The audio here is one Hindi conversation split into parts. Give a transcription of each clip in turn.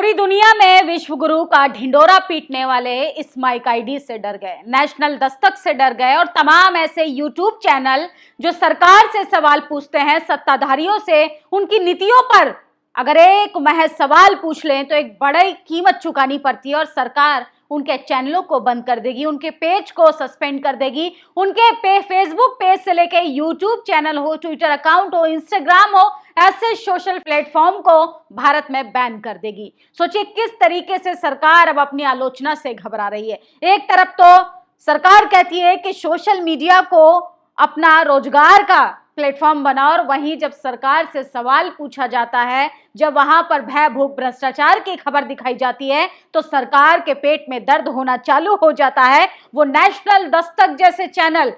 पूरी दुनिया में विश्व गुरु का ढिंडोरा पीटने वाले इस माइक आईडी से डर गए, नेशनल दस्तक से डर गए और तमाम ऐसे यूट्यूब चैनल जो सरकार से सवाल पूछते हैं, सत्ताधारियों से उनकी नीतियों पर अगर एक महज सवाल पूछ लें तो एक बड़ी कीमत चुकानी पड़ती है और सरकार उनके चैनलों को बंद कर देगी, उनके पेज को सस्पेंड कर देगी, उनके फेसबुक पेज से लेके यूट्यूब चैनल हो, ट्विटर अकाउंट हो, इंस्टाग्राम हो, ऐसे सोशल प्लेटफॉर्म को भारत में बैन कर देगी। सोचिए किस तरीके से सरकार अब अपनी आलोचना से घबरा रही है। एक तरफ तो सरकार कहती है कि सोशल मीडिया को अपना रोजगार का प्लेटफॉर्म बनाओ और वहीं जब सरकार से सवाल पूछा जाता है, जब वहां पर भय भूख भ्रष्टाचार की खबर दिखाई जाती है तो सरकार के पेट में दर्द होना चालू हो जाता है। वो नेशनल दस्तक जैसे चैनल,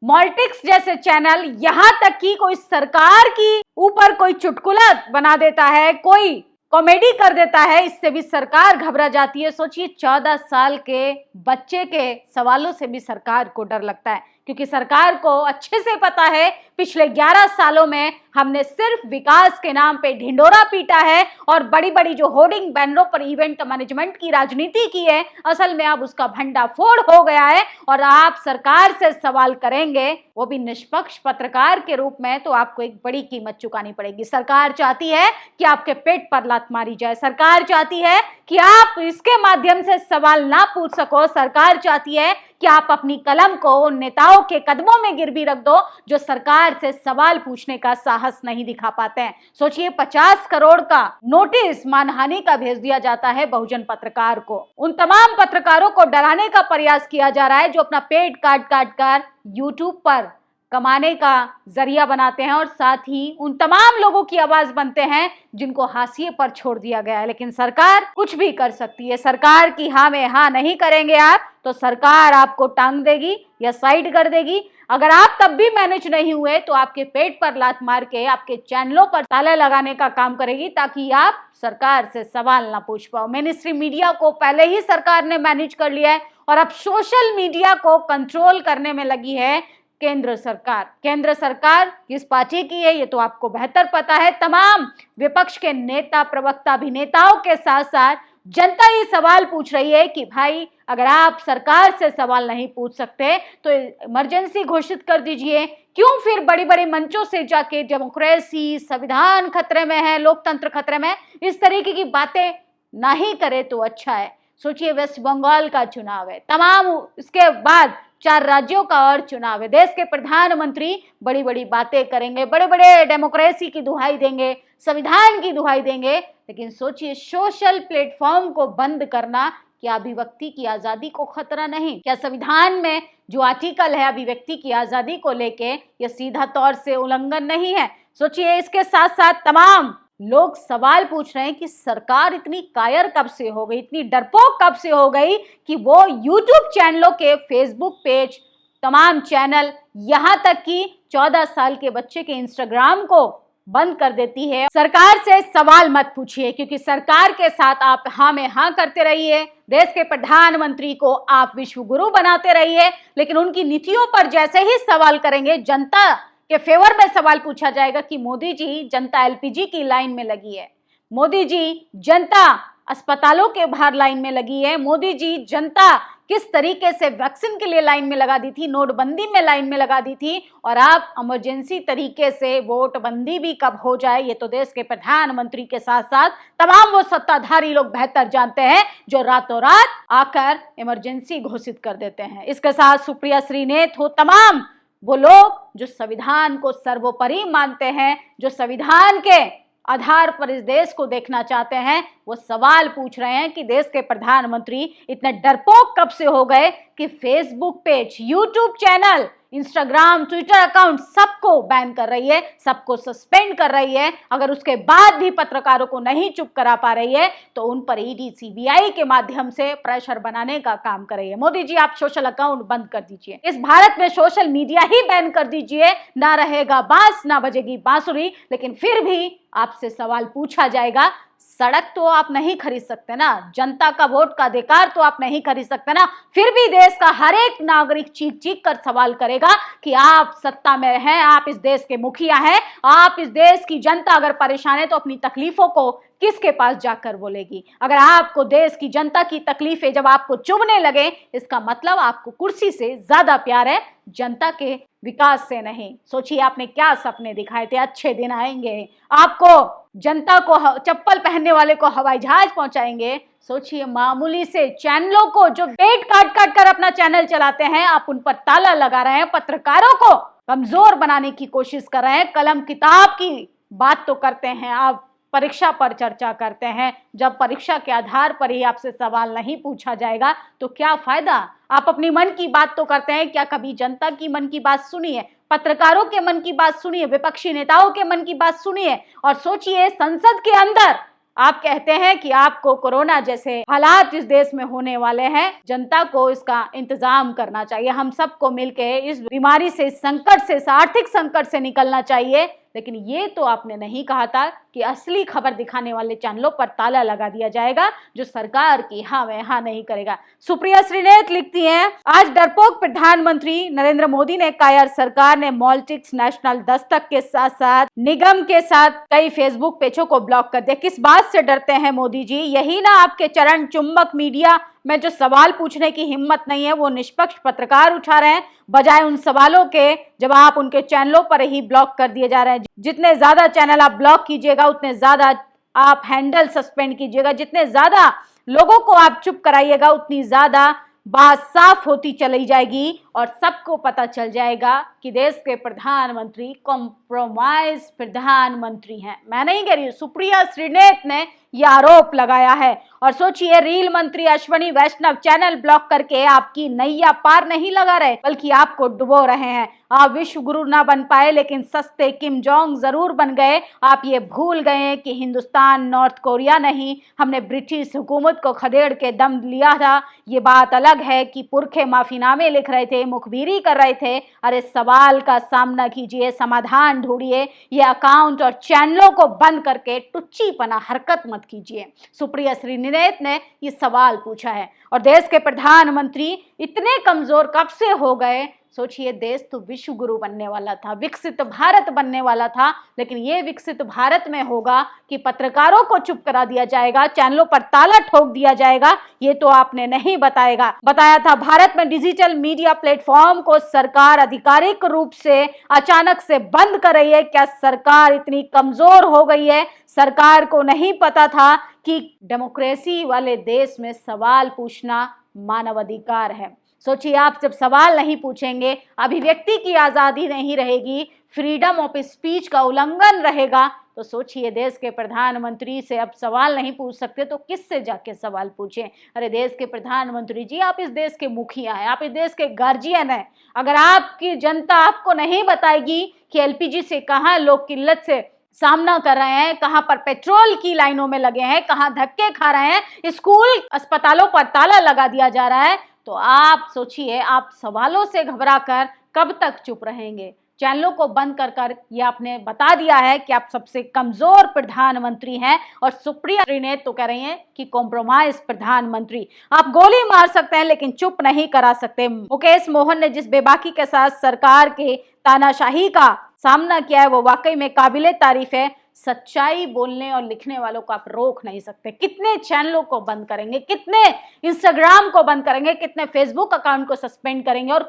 मॉल्टिक्स जैसे चैनल, यहां तक कि कोई सरकार की ऊपर कोई चुटकुला बना देता है, कोई कॉमेडी कर देता है, इससे भी सरकार घबरा जाती है। सोचिए 14 साल के बच्चे के सवालों से भी सरकार को डर लगता है, क्योंकि सरकार को अच्छे से पता है पिछले 11 सालों में हमने सिर्फ विकास के नाम पे ढिंडोरा पीटा है और बड़ी बड़ी जो होर्डिंग बैनरों पर इवेंट मैनेजमेंट की राजनीति की है, असल में अब उसका भंडाफोड़ हो गया है और आप सरकार से सवाल करेंगे, वो भी निष्पक्ष पत्रकार के रूप में, तो आपको एक बड़ी कीमत चुकानी पड़ेगी। सरकार चाहती है कि आपके पेट पर लात मारी जाए, सरकार चाहती है कि आप इसके माध्यम से सवाल ना पूछ सको, सरकार चाहती है कि आप अपनी कलम को उन नेताओं के कदमों में गिरवी रख दो जो सरकार से सवाल पूछने का साहस नहीं दिखा पाते हैं। सोचिए 50 करोड़ का नोटिस मानहानि का भेज दिया जाता है बहुजन पत्रकार को। उन तमाम पत्रकारों को डराने का प्रयास किया जा रहा है जो अपना पेट काट काट कर यूट्यूब पर कमाने का जरिया बनाते हैं और साथ ही उन तमाम लोगों की आवाज बनते हैं जिनको हाशिए पर छोड़ दिया गया है। लेकिन सरकार कुछ भी कर सकती है। सरकार की हाँ में हाँ नहीं करेंगे आप तो सरकार आपको टांग देगी या साइड कर देगी। अगर आप तब भी मैनेज नहीं हुए तो आपके पेट पर लात मार के आपके चैनलों पर ताला लगाने का काम करेगी ताकि आप सरकार से सवाल ना पूछ पाओ। मेन स्ट्रीम मीडिया को पहले ही सरकार ने मैनेज कर लिया है और अब सोशल मीडिया को कंट्रोल करने में लगी है केंद्र सरकार। केंद्र सरकार किस पार्टी की है ये तो आपको बेहतर पता है। तमाम विपक्ष के नेता, प्रवक्ता, अभिनेताओं के साथ साथ जनता ये सवाल पूछ रही है कि भाई अगर आप सरकार से सवाल नहीं पूछ सकते तो इमरजेंसी घोषित कर दीजिए। क्यों फिर बड़ी बड़ी मंचों से जाके डेमोक्रेसी, संविधान खतरे में है, लोकतंत्र खतरे में, इस तरीके की बातें नहीं करे तो अच्छा है। सोचिए वेस्ट बंगाल का चुनाव है, तमाम इसके बाद 4 राज्यों का और चुनाव है, देश के प्रधानमंत्री बड़ी बड़ी बातें करेंगे, बड़े बड़े डेमोक्रेसी की दुहाई देंगे, संविधान की दुहाई देंगे, लेकिन सोचिए सोशल प्लेटफॉर्म को बंद करना क्या अभिव्यक्ति की आजादी को खतरा नहीं? क्या संविधान में जो आर्टिकल है अभिव्यक्ति की आजादी को लेके यह सीधा तौर से उल्लंघन नहीं है? सोचिए इसके साथ साथ तमाम लोग सवाल पूछ रहे हैं कि सरकार इतनी कायर कब से हो गई, इतनी डरपोक कब से हो गई कि वो यूट्यूब चैनलों के फेसबुक पेज, तमाम चैनल, यहां तक कि 14 साल के बच्चे के इंस्टाग्राम को बंद कर देती है। सरकार से सवाल मत पूछिए क्योंकि सरकार के साथ आप हाँ में हाँ करते रहिए, देश के प्रधानमंत्री को आप विश्व गुरु बनाते रहिए, लेकिन उनकी नीतियों पर जैसे ही सवाल करेंगे, जनता के फेवर में सवाल पूछा जाएगा कि मोदी जी जनता एलपीजी की लाइन में लगी है, मोदी जी जनता अस्पतालों के बाहर लाइन में लगी है, मोदी जी जनता किस तरीके से वैक्सीन के लिए लाइन में लगा दी थी, नोटबंदी में लाइन में लगा दी थी, और आप इमरजेंसी तरीके से वोटबंदी भी कब हो जाए ये तो देश के प्रधानमंत्री के साथ साथ तमाम वो सत्ताधारी लोग बेहतर जानते हैं जो रातों रात आकर इमरजेंसी घोषित कर देते हैं। इसके साथ सुप्रिया श्रीनेत हो, तमाम वो लोग जो संविधान को सर्वोपरि मानते हैं, जो संविधान के आधार पर इस देश को देखना चाहते हैं, वो सवाल पूछ रहे हैं कि देश के प्रधानमंत्री इतने डरपोक कब से हो गए कि Facebook page, YouTube channel, Instagram, Twitter account सबको बैन कर रही है, सबको सस्पेंड कर रही है। अगर उसके बाद भी पत्रकारों को नहीं चुप करा पा रही है तो उन पर ईडी, सीबीआई के माध्यम से प्रेशर बनाने का काम कर रही है। मोदी जी आप सोशल अकाउंट बंद कर दीजिए, इस भारत में सोशल मीडिया ही बैन कर दीजिए, ना रहेगा बांस ना बजेगी बांसुरी, लेकिन फिर भी आपसे सवाल पूछा जाएगा, सड़क तो आप नहीं खरीद सकते ना, जनता का वोट का अधिकार तो आप नहीं खरीद सकते ना। फिर भी देश का हर एक नागरिक चीख चीख कर सवाल करेगा कि आप सत्ता में हैं, आप इस देश के मुखिया हैं, आप इस देश की जनता अगर परेशान है तो अपनी तकलीफों को किसके पास जाकर बोलेगी। अगर आपको देश की जनता की तकलीफें जब आपको चुभने लगे, इसका मतलब आपको कुर्सी से ज्यादा प्यार है, जनता के विकास से नहीं। सोचिए आपने क्या सपने दिखाए थे, अच्छे दिन आएंगे, आपको जनता को चप्पल पहनने वाले को हवाई जहाज पहुंचाएंगे। सोचिए मामूली से चैनलों को जो पेट काट काट कर अपना चैनल चलाते हैं, आप उन पर ताला लगा रहे हैं, पत्रकारों को कमजोर बनाने की कोशिश कर रहे हैं। कलम किताब की बात तो करते हैं, आप परीक्षा पर चर्चा करते हैं। जब परीक्षा के आधार पर ही आपसे सवाल नहीं पूछा जाएगा तो क्या फायदा। आप अपनी मन की बात तो करते हैं, क्या कभी जनता की मन की बात सुनी है, पत्रकारों के मन की बात सुनिए, विपक्षी नेताओं के मन की बात सुनिए। और सोचिए संसद के अंदर आप कहते हैं कि आपको कोरोना जैसे हालात इस देश में होने वाले हैं, जनता को इसका इंतजाम करना चाहिए, हम सबको मिलकर इस बीमारी से, इस संकट से, इस आर्थिक संकट से निकलना चाहिए। लेकिन ये तो आपने नहीं कहा था कि असली खबर दिखाने वाले चैनलों पर ताला लगा दिया जाएगा जो सरकार की हाँ में हाँ नहीं करेगा। सुप्रिया श्रीनेत लिखती हैं, आज डरपोक प्रधानमंत्री नरेंद्र मोदी ने कहा यार सरकार ने मॉल्टिक्स, नेशनल दस्तक के साथ साथ निगम के साथ कई फेसबुक पेजों को ब्लॉक कर दिया। किस बात से डरते हैं मोदी जी? यही ना आपके चरण चुंबक मीडिया में जो सवाल पूछने की हिम्मत नहीं है वो निष्पक्ष पत्रकार उठा रहे हैं, बजाय उन सवालों के जब आप उनके चैनलों पर ही ब्लॉक कर दिए जा रहे हैं। जितने ज्यादा चैनल आप ब्लॉक कीजिएगा उतने ज्यादा आप हैंडल सस्पेंड कीजिएगा, जितने ज्यादा लोगों को आप चुप कराइएगा उतनी ज्यादा बात साफ होती चली जाएगी और सबको पता चल जाएगा कि देश के प्रधानमंत्री कॉम्प्रोमाइज प्रधानमंत्री हैं। मैं नहीं कह रही हूं, सुप्रिया श्रीनेत ने यह आरोप लगाया है। और सोचिए रेल मंत्री अश्विनी वैष्णव चैनल ब्लॉक करके आपकी नैया पार नहीं लगा रहे बल्कि आपको डुबो रहे हैं। आप विश्व गुरु ना बन पाए लेकिन सस्ते किम जोंग जरूर बन गए। आप ये भूल गए कि हिंदुस्तान नॉर्थ कोरिया नहीं, हमने ब्रिटिश हुकूमत को खदेड़ के दम लिया था। ये बात अलग है कि पुरखे माफीनामे लिख रहे थे, मुखबिरी कर रहे थे। अरे सवाल का सामना कीजिए, समाधान ढूंढिए, ये अकाउंट और चैनलों को बंद करके टुच्चीपना हरकत मत कीजिए। सुप्रिया श्रीनेत ने ये सवाल पूछा है और देश के प्रधानमंत्री इतने कमजोर कब से हो गए? सोचिए देश तो विश्व गुरु बनने वाला था, विकसित भारत बनने वाला था, लेकिन ये विकसित भारत में होगा कि पत्रकारों को चुप करा दिया जाएगा, चैनलों पर ताला ठोक दिया जाएगा? ये तो आपने नहीं बताया था। भारत में डिजिटल मीडिया प्लेटफॉर्म को सरकार आधिकारिक रूप से अचानक से बंद कर रही है। क्या सरकार इतनी कमजोर हो गई है? सरकार को नहीं पता था कि डेमोक्रेसी वाले देश में सवाल पूछना मानवाधिकार है। सोचिए आप जब सवाल नहीं पूछेंगे, अभिव्यक्ति की आजादी नहीं रहेगी, फ्रीडम ऑफ स्पीच का उल्लंघन रहेगा, तो सोचिए देश के प्रधानमंत्री से अब सवाल नहीं पूछ सकते तो किससे जाके सवाल पूछें? अरे देश के प्रधानमंत्री जी, आप इस देश के मुखिया हैं, आप इस देश के गार्जियन हैं। अगर आपकी जनता आपको नहीं बताएगी कि एलपीजी से कहाँ लोग किल्लत से सामना कर रहे हैं, कहां पर पेट्रोल की लाइनों में लगे हैं, कहां धक्के खा रहे हैं, स्कूल अस्पतालों पर ताला लगा दिया जा रहा है, तो आप सोचिए आप सवालों से घबराकर कब तक चुप रहेंगे? चैनलों को बंद कर ये आपने बता दिया है कि आप सबसे कमजोर प्रधानमंत्री हैं। और सुप्रिया श्रीनेत तो कह रही हैं कि कॉम्प्रोमाइज प्रधानमंत्री। आप गोली मार सकते हैं लेकिन चुप नहीं करा सकते। मुकेश मोहन ने जिस बेबाकी के साथ सरकार के तानाशाही का सामना किया है वो वाकई में काबिले तारीफ है। सच्चाई बोलने और लिखने वालों को आप रोक नहीं सकते। कितने चैनलों को बंद करेंगे, कितने इंस्टाग्राम को बंद करेंगे, कितने फेसबुक अकाउंट को सस्पेंड करेंगे, और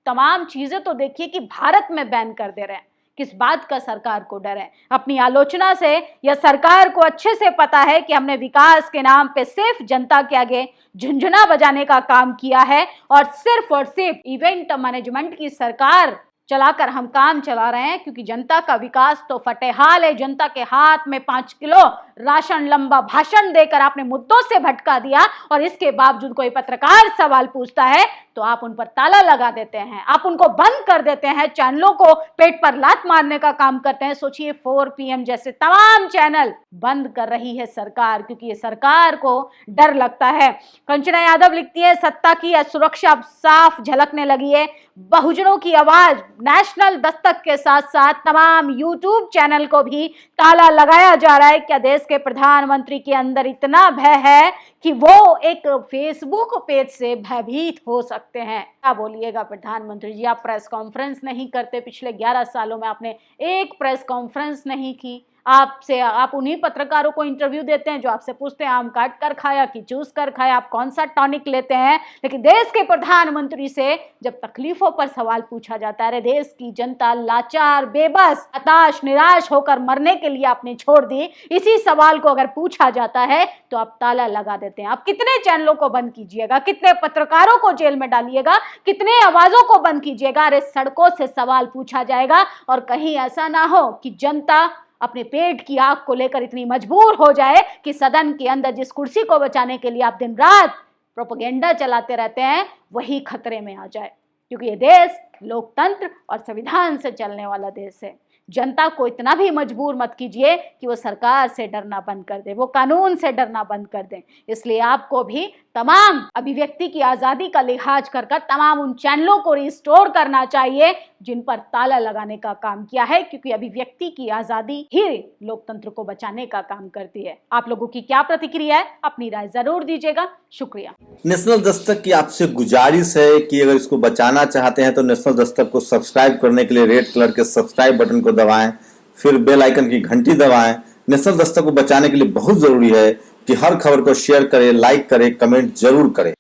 तमाम चीजें तो देखिए कि भारत में बैन कर दे रहे हैं। किस बात का सरकार को डर है? अपनी आलोचना से या सरकार को अच्छे से पता है कि हमने विकास के नाम पे सिर्फ जनता के आगे झुंझुना बजाने का काम किया है और सिर्फ इवेंट मैनेजमेंट की सरकार चलाकर हम काम चला रहे हैं, क्योंकि जनता का विकास तो फटेहाल है। जनता के हाथ में 5 किलो राशन लंबा भाषण देकर आपने मुद्दों से भटका दिया और इसके बावजूद कोई पत्रकार सवाल पूछता है तो आप उन पर ताला लगा देते हैं, आप उनको बंद कर देते हैं, चैनलों को पेट पर लात मारने का काम करते हैं। सोचिए 4 PM जैसे तमाम चैनल बंद कर रही है सरकार, क्योंकि ये सरकार को डर लगता है। कंचना यादव लिखती है, सत्ता की असुरक्षा अब साफ झलकने लगी है। बहुजनों की आवाज नेशनल दस्तक के साथ साथ तमाम यूट्यूब चैनल को भी ताला लगाया जा रहा है। क्या देश के प्रधानमंत्री के अंदर इतना भय है कि वो एक फेसबुक पेज से भयभीत हो सकते हैं? क्या बोलिएगा प्रधानमंत्री जी, आप प्रेस कॉन्फ्रेंस नहीं करते, पिछले 11 सालों में आपने एक प्रेस कॉन्फ्रेंस नहीं की। आप उन्हीं पत्रकारों को इंटरव्यू देते हैं जो आपसे पूछते हैं आम काट कर खाया कि चूस कर खाया, आप कौन सा टॉनिक लेते हैं। लेकिन देश के प्रधानमंत्री से जब तकलीफों पर सवाल पूछा जाता है, अरे देश की जनता लाचार, बेबस, हताश, निराश होकर मरने के लिए आपने छोड़ दी, इसी सवाल को अगर पूछा जाता है तो आप ताला लगा देते हैं। आप कितने चैनलों को बंद कीजिएगा, कितने पत्रकारों को जेल में डालिएगा, कितने आवाजों को बंद कीजिएगा? अरे सड़कों से सवाल पूछा जाएगा और कहीं ऐसा ना हो कि जनता अपने पेट की आग को लेकर इतनी मजबूर हो जाए कि सदन के अंदर जिस कुर्सी को बचाने के लिए आप दिन रात प्रोपेगेंडा चलाते रहते हैं वही खतरे में आ जाए। क्योंकि ये देश लोकतंत्र और संविधान से चलने वाला देश है। जनता को इतना भी मजबूर मत कीजिए कि वो सरकार से डरना बंद कर दे, वो कानून से डरना बंद कर दे। इसलिए आपको भी तमाम अभिव्यक्ति की आजादी का लिहाज कर तमाम उन चैनलों को रिस्टोर करना चाहिए जिन पर ताला लगाने का काम किया है, क्योंकि अभिव्यक्ति की आजादी ही लोकतंत्र को बचाने का काम करती है। आप लोगों की क्या प्रतिक्रिया है, अपनी राय जरूर दीजिएगा। शुक्रिया। नेशनल दस्तक की आपसे गुजारिश है कि अगर इसको बचाना चाहते हैं तो नेशनल दस्तक को सब्सक्राइब करने के लिए रेड कलर के सब्सक्राइब बटन को दबाएं, फिर बेल आइकन की घंटी दबाएं। नेशनल दस्तक को बचाने के लिए बहुत जरूरी है कि हर खबर को शेयर करें, लाइक करें, कमेंट जरूर करें।